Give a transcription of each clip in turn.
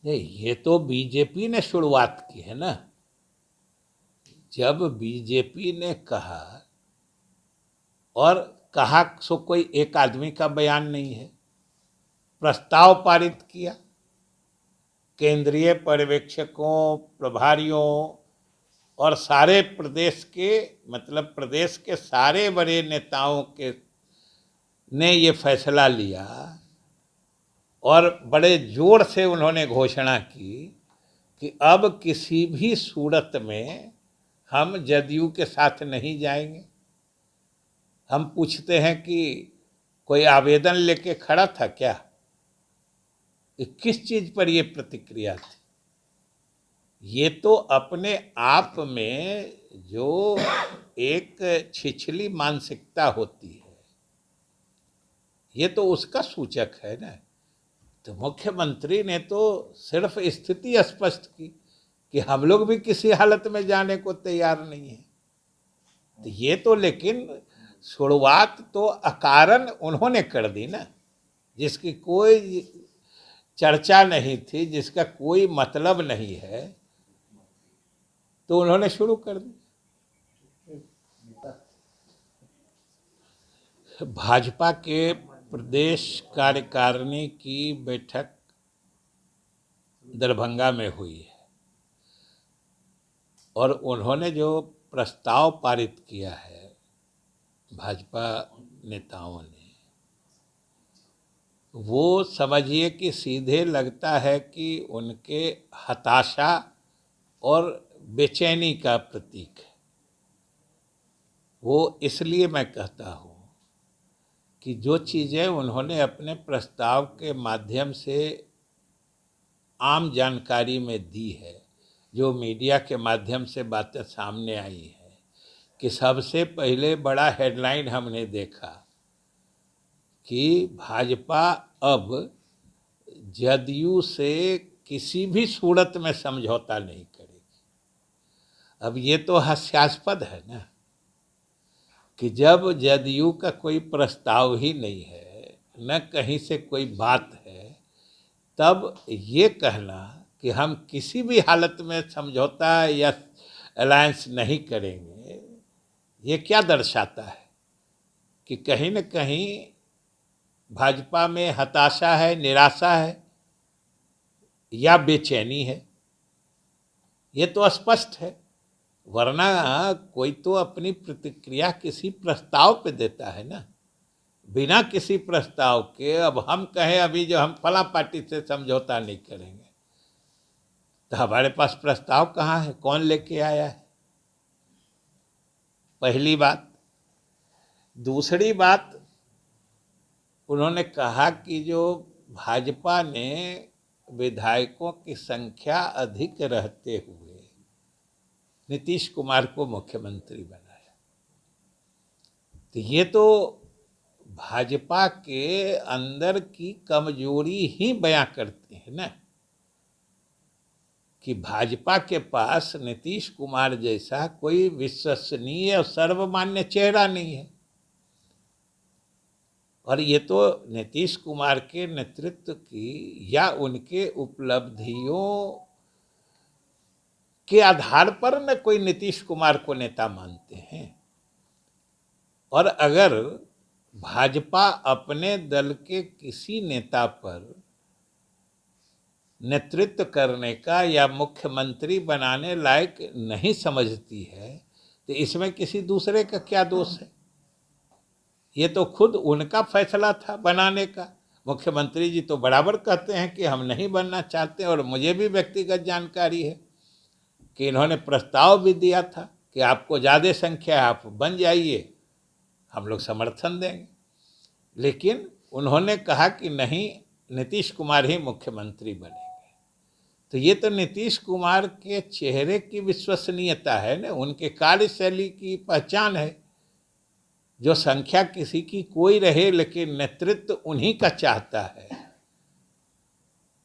नहीं, ये तो बीजेपी ने शुरुआत की है ना। जब बीजेपी ने कहा, और कहा सो कोई एक आदमी का बयान नहीं है, प्रस्ताव पारित किया केंद्रीय पर्यवेक्षकों, प्रभारियों और सारे प्रदेश के, मतलब प्रदेश के सारे बड़े नेताओं के ने ये फैसला लिया और बड़े जोर से उन्होंने घोषणा की कि अब किसी भी सूरत में हम जदयू के साथ नहीं जाएंगे। हम पूछते हैं कि कोई आवेदन लेके खड़ा था क्या? किस चीज पर ये प्रतिक्रिया थी? ये तो अपने आप में जो एक छिछली मानसिकता होती है, ये तो उसका सूचक है ना। तो मुख्यमंत्री ने तो सिर्फ स्थिति स्पष्ट की कि हम लोग भी किसी हालत में जाने को तैयार नहीं है। तो ये तो लेकिन शुरुआत तो अकारण उन्होंने कर दी ना, जिसकी कोई चर्चा नहीं थी, जिसका कोई मतलब नहीं है, तो उन्होंने शुरू कर दी। भाजपा के प्रदेश कार्यकारिणी की बैठक दरभंगा में हुई है और उन्होंने जो प्रस्ताव पारित किया है भाजपा नेताओं ने, वो समझिए कि सीधे लगता है कि उनके हताशा और बेचैनी का प्रतीक है। वो इसलिए मैं कहता हूँ कि जो चीज़ें उन्होंने अपने प्रस्ताव के माध्यम से आम जानकारी में दी है, जो मीडिया के माध्यम से बातें सामने आई है, कि सबसे पहले बड़ा हेडलाइन हमने देखा कि भाजपा अब जदयू से किसी भी सूरत में समझौता नहीं करेगी। अब ये तो हास्यास्पद है ना कि जब जदयू का कोई प्रस्ताव ही नहीं है, न कहीं से कोई बात है, तब ये कहना कि हम किसी भी हालत में समझौता या अलायंस नहीं करेंगे, ये क्या दर्शाता है? कि कहीं न कहीं भाजपा में हताशा है, निराशा है या बेचैनी है। ये तो स्पष्ट है, वरना कोई तो अपनी प्रतिक्रिया किसी प्रस्ताव पे देता है ना। बिना किसी प्रस्ताव के अब हम कहें अभी जो हम फला पार्टी से समझौता नहीं करेंगे, तो हमारे पास प्रस्ताव कहाँ है? कौन लेके आया है? पहली बात। दूसरी बात, उन्होंने कहा कि जो भाजपा ने विधायकों की संख्या अधिक रहते हुए नीतीश कुमार को मुख्यमंत्री बनाया, तो ये तो भाजपा के अंदर की कमजोरी ही बयां करते हैं ना, कि भाजपा के पास नीतीश कुमार जैसा कोई विश्वसनीय और सर्वमान्य चेहरा नहीं है। और ये तो नीतीश कुमार के नेतृत्व की या उनके उपलब्धियों के आधार पर न कोई नीतीश कुमार को नेता मानते हैं। और अगर भाजपा अपने दल के किसी नेता पर नेतृत्व करने का या मुख्यमंत्री बनाने लायक नहीं समझती है, तो इसमें किसी दूसरे का क्या दोष है? ये तो खुद उनका फैसला था बनाने का। मुख्यमंत्री जी तो बराबर कहते हैं कि हम नहीं बनना चाहते, और मुझे भी व्यक्तिगत जानकारी है कि इन्होंने प्रस्ताव भी दिया था कि आपको ज़्यादा संख्या है, आप बन जाइए, हम लोग समर्थन देंगे। लेकिन उन्होंने कहा कि नहीं, नीतीश कुमार ही मुख्यमंत्री बनेंगे। तो ये तो नीतीश कुमार के चेहरे की विश्वसनीयता है ना, उनके कार्यशैली की पहचान है। जो संख्या किसी की कोई रहे, लेकिन नेतृत्व उन्हीं का चाहता है।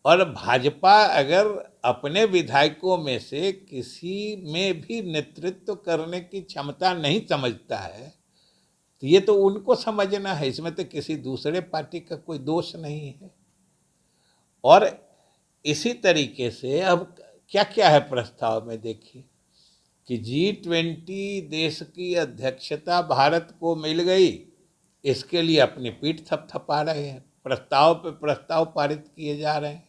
और भाजपा अगर अपने विधायकों में से किसी में भी नेतृत्व करने की क्षमता नहीं समझता है, तो ये तो उनको समझना है, इसमें तो किसी दूसरे पार्टी का कोई दोष नहीं है। और इसी तरीके से अब क्या क्या है प्रस्ताव में, देखिए कि G20 देश की अध्यक्षता भारत को मिल गई, इसके लिए अपनी पीठ थपथपा रहे हैं, प्रस्ताव पे प्रस्ताव पारित किए जा रहे हैं।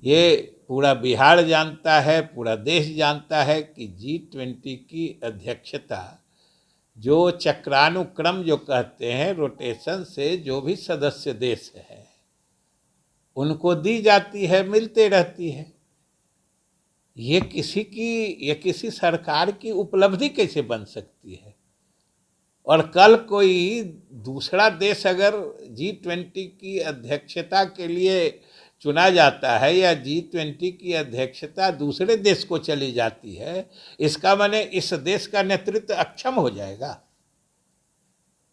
ये पूरा बिहार जानता है, पूरा देश जानता है कि G20 की अध्यक्षता जो चक्रानुक्रम जो कहते हैं, रोटेशन से जो भी सदस्य देश है उनको दी जाती है, मिलते रहती है। ये किसी सरकार की उपलब्धि कैसे बन सकती है? और कल कोई दूसरा देश अगर G20 की अध्यक्षता के लिए चुना जाता है या G20 की अध्यक्षता दूसरे देश को चली जाती है, इसका माने इस देश का नेतृत्व अक्षम हो जाएगा।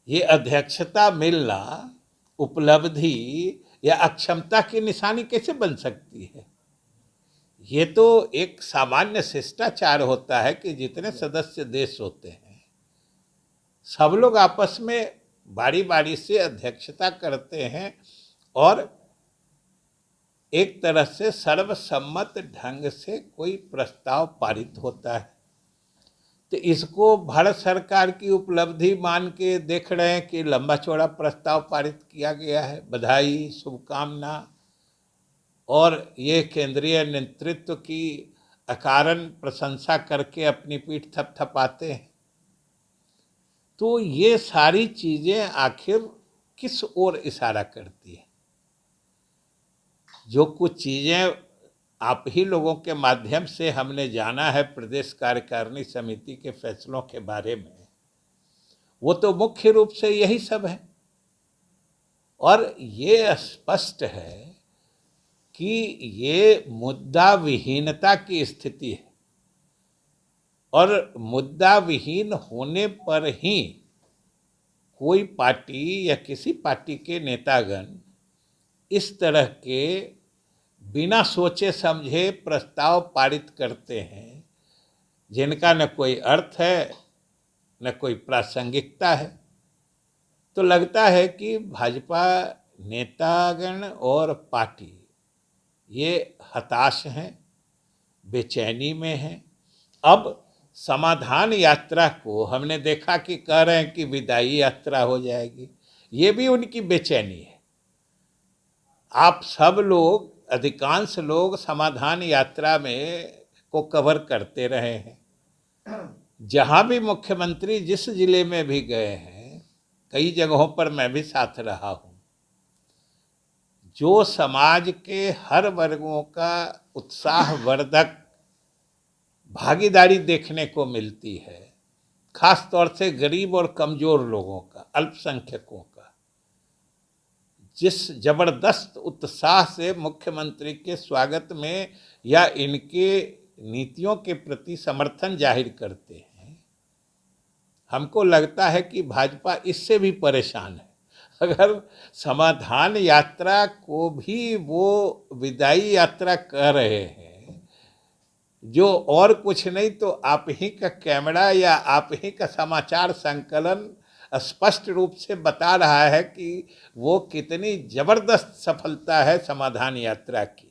ये अध्यक्षता मिलना उपलब्धि या अक्षमता की निशानी कैसे बन सकती है? ये तो एक सामान्य शिष्टाचार होता है कि जितने सदस्य देश होते हैं सब लोग आपस में बारी बारी से अध्यक्षता करते हैं और एक तरह से सर्वसम्मत ढंग से कोई प्रस्ताव पारित होता है। तो इसको भारत सरकार की उपलब्धि मान के देख रहे हैं कि लंबा चौड़ा प्रस्ताव पारित किया गया है, बधाई, शुभकामना, और ये केंद्रीय नेतृत्व की अकारण प्रशंसा करके अपनी पीठ थपथपाते हैं। तो ये सारी चीजें आखिर किस ओर इशारा करती है? जो कुछ चीजें आप ही लोगों के माध्यम से हमने जाना है प्रदेश कार्यकारिणी समिति के फैसलों के बारे में, वो तो मुख्य रूप से यही सब है। और ये स्पष्ट है कि ये मुद्दा विहीनता की स्थिति है, और मुद्दा विहीन होने पर ही कोई पार्टी या किसी पार्टी के नेतागण इस तरह के बिना सोचे समझे प्रस्ताव पारित करते हैं जिनका न कोई अर्थ है न कोई प्रासंगिकता है। तो लगता है कि भाजपा नेतागण और पार्टी ये हताश हैं, बेचैनी में हैं। अब समाधान यात्रा को हमने देखा कि कह रहे हैं कि विदाई यात्रा हो जाएगी, ये भी उनकी बेचैनी है। आप सब लोग, अधिकांश लोग समाधान यात्रा में को कवर करते रहे हैं। जहां भी मुख्यमंत्री जिस जिले में भी गए हैं, कई जगहों पर मैं भी साथ रहा हूं, जो समाज के हर वर्गों का उत्साहवर्धक भागीदारी देखने को मिलती है, खास तौर से गरीब और कमजोर लोगों का, अल्पसंख्यकों का, जिस जबरदस्त उत्साह से मुख्यमंत्री के स्वागत में या इनके नीतियों के प्रति समर्थन जाहिर करते हैं, हमको लगता है कि भाजपा इससे भी परेशान है। अगर समाधान यात्रा को भी वो विदाई यात्रा कह रहे हैं, जो और कुछ नहीं तो आप ही का कैमरा या आप ही का समाचार संकलन स्पष्ट रूप से बता रहा है कि वो कितनी जबरदस्त सफलता है समाधान यात्रा की।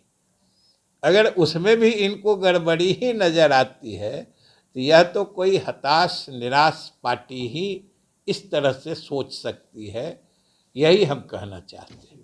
अगर उसमें भी इनको गड़बड़ी ही नजर आती है तो यह तो कोई हताश निराश पार्टी ही इस तरह से सोच सकती है, यही हम कहना चाहते हैं।